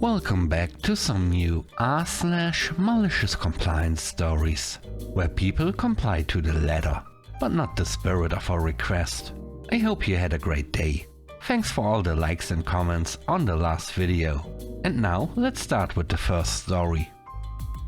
Welcome back to some new r/malicious compliance stories, where people comply to the letter, but not the spirit of a request. I hope you had a great day. Thanks for all the likes and comments on the last video. And now let's start with the first story.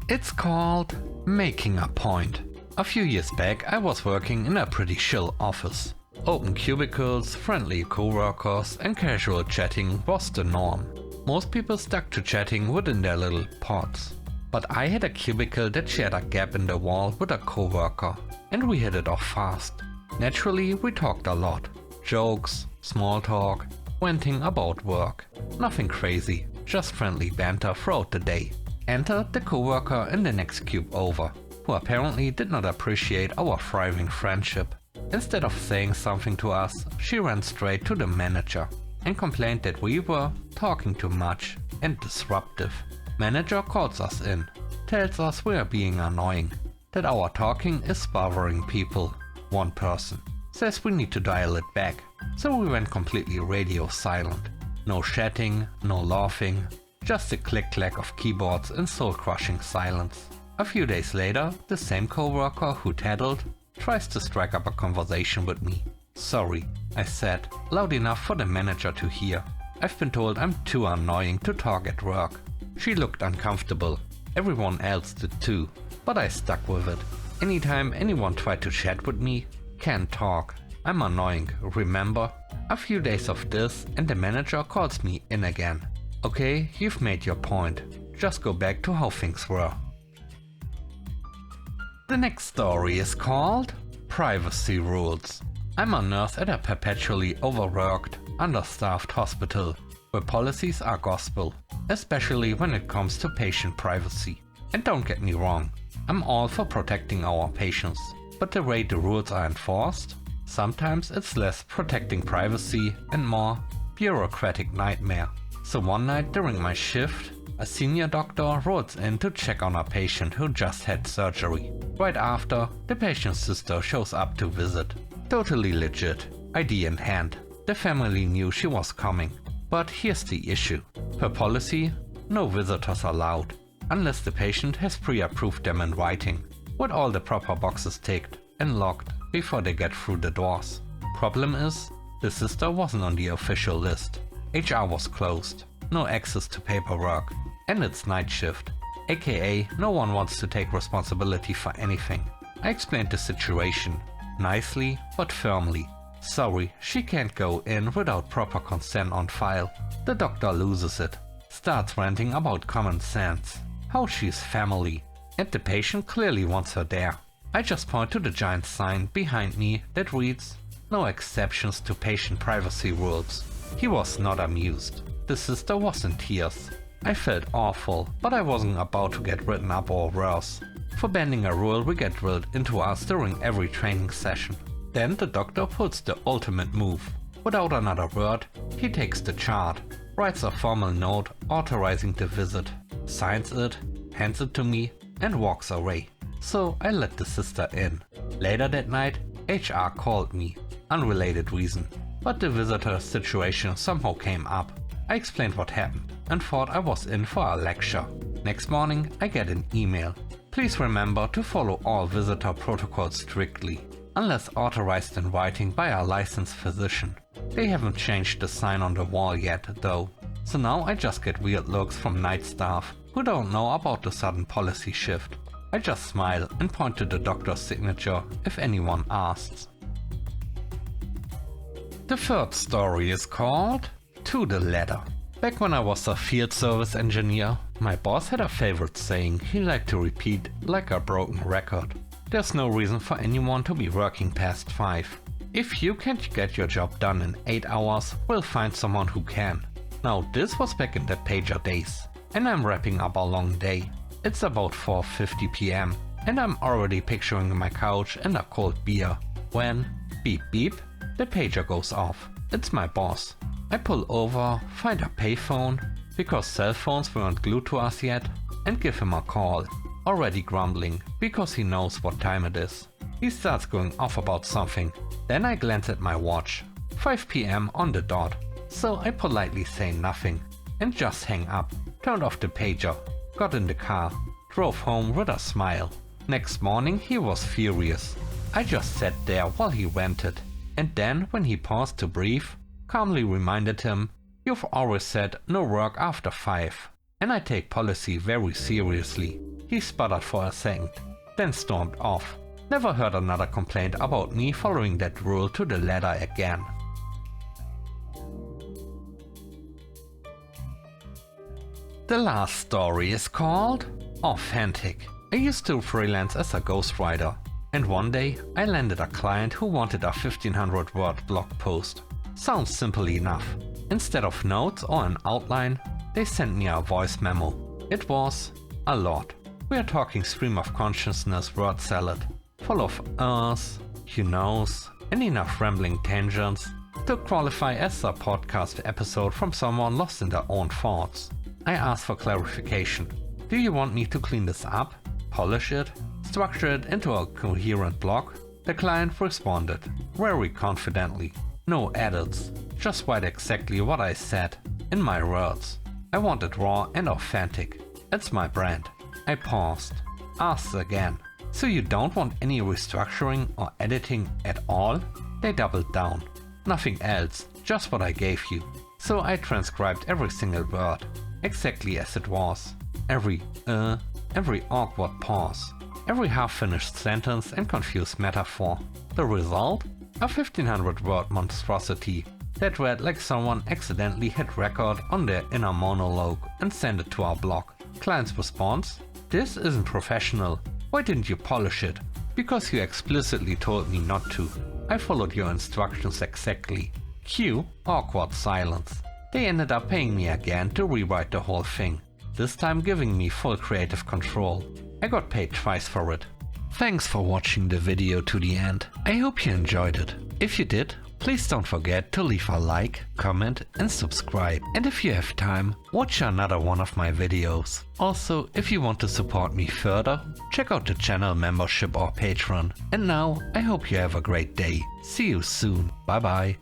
It's called Making a Point. A few years back I was working in a pretty chill office. Open cubicles, friendly co-workers and casual chatting was the norm. Most people stuck to chatting within their little pods. But I had a cubicle that shared a gap in the wall with a co-worker, and we hit it off fast. Naturally, we talked a lot. Jokes, small talk, venting about work. Nothing crazy, just friendly banter throughout the day. Enter the co-worker in the next cube over, who apparently did not appreciate our thriving friendship. Instead of saying something to us, she ran straight to the manager and complained that we were talking too much and disruptive. Manager calls us in, tells us we are being annoying, that our talking is bothering people. One person says we need to dial it back, so we went completely radio silent. No chatting, no laughing, just a click-clack of keyboards in soul-crushing silence. A few days later, the same co-worker who tattled tries to strike up a conversation with me. "Sorry," I said, loud enough for the manager to hear. "I've been told I'm too annoying to talk at work." She looked uncomfortable. Everyone else did too, but I stuck with it. Anytime anyone tried to chat with me, "Can't talk. I'm annoying, remember?" A few days of this and the manager calls me in again. "Okay, you've made your point. Just go back to how things were." The next story is called Privacy Rules. I'm a nurse at a perpetually overworked, understaffed hospital, where policies are gospel, especially when it comes to patient privacy. And don't get me wrong, I'm all for protecting our patients, but the way the rules are enforced, sometimes it's less protecting privacy and more bureaucratic nightmare. So one night during my shift, a senior doctor rolls in to check on a patient who just had surgery. Right after, the patient's sister shows up to visit. Totally legit, ID in hand. The family knew she was coming. But here's the issue. Per policy, no visitors allowed, unless the patient has pre-approved them in writing, with all the proper boxes ticked and locked before they get through the doors. Problem is, the sister wasn't on the official list. HR was closed, no access to paperwork, and it's night shift, aka no one wants to take responsibility for anything. I explained the situation, nicely but firmly. Sorry, she can't go in without proper consent on file. The doctor loses it, starts ranting about common sense, how she's family, and the patient clearly wants her there. I just point to the giant sign behind me that reads, "No exceptions to patient privacy rules." He was not amused. The sister was in tears. I felt awful, but I wasn't about to get written up or worse. For bending a rule we get drilled into us during every training session. Then the doctor pulls the ultimate move. Without another word, he takes the chart, writes a formal note authorizing the visit, signs it, hands it to me, and walks away. So I let the sister in. Later that night, HR called me, unrelated reason, but the visitor situation somehow came up. I explained what happened and thought I was in for a lecture. Next morning I get an email. "Please remember to follow all visitor protocols strictly, unless authorized in writing by a licensed physician." They haven't changed the sign on the wall yet though, so now I just get weird looks from night staff who don't know about the sudden policy shift. I just smile and point to the doctor's signature if anyone asks. The third story is called To the Letter. Back when I was a field service engineer, my boss had a favorite saying he liked to repeat like a broken record. "There's no reason for anyone to be working past 5. If you can't get your job done in 8 hours, we'll find someone who can." Now this was back in the pager days, and I'm wrapping up a long day. It's about 4:50 PM, and I'm already picturing my couch and a cold beer, when beep beep, the pager goes off. It's my boss. I pull over, find a payphone, because cell phones weren't glued to us yet, and give him a call, already grumbling, because he knows what time it is. He starts going off about something, then I glance at my watch, 5 PM on the dot, so I politely say nothing. and just hang up. Turned off the pager, got in the car, drove home with a smile. Next morning he was furious. I just sat there while he ranted, and then when he paused to breathe, calmly reminded him, "You've always said no work after 5, and I take policy very seriously." He sputtered for a second, then stormed off. Never heard another complaint about me following that rule to the letter again. The last story is called Authentic. I used to freelance as a ghostwriter, and one day I landed a client who wanted a 1500-word blog post. Sounds simple enough. Instead of notes or an outline, they sent me a voice memo. It was a lot. We are talking stream of consciousness word salad, full of you knows, and enough rambling tangents to qualify as a podcast episode from someone lost in their own thoughts. I asked for clarification. Do you want me to clean this up, polish it, structure it into a coherent blog? The client responded, very confidently. No edits, just write exactly what I said, in my words. I want it raw and authentic. It's my brand. I paused, asked again. So you don't want any restructuring or editing at all? They doubled down. Nothing else, just what I gave you. So I transcribed every single word, exactly as it was. Every awkward pause, every half-finished sentence and confused metaphor. The result? A 1500-word monstrosity that read like someone accidentally hit record on their inner monologue and sent it to our blog. Client's response? This isn't professional. Why didn't you polish it? Because you explicitly told me not to. I followed your instructions exactly. Cue awkward silence. They ended up paying me again to rewrite the whole thing, this time giving me full creative control. I got paid twice for it. Thanks for watching the video to the end. I hope you enjoyed it. If you did, please don't forget to leave a like, comment and subscribe. And if you have time, watch another one of my videos. Also, if you want to support me further, check out the channel membership or Patreon. And now, I hope you have a great day. See you soon. Bye bye.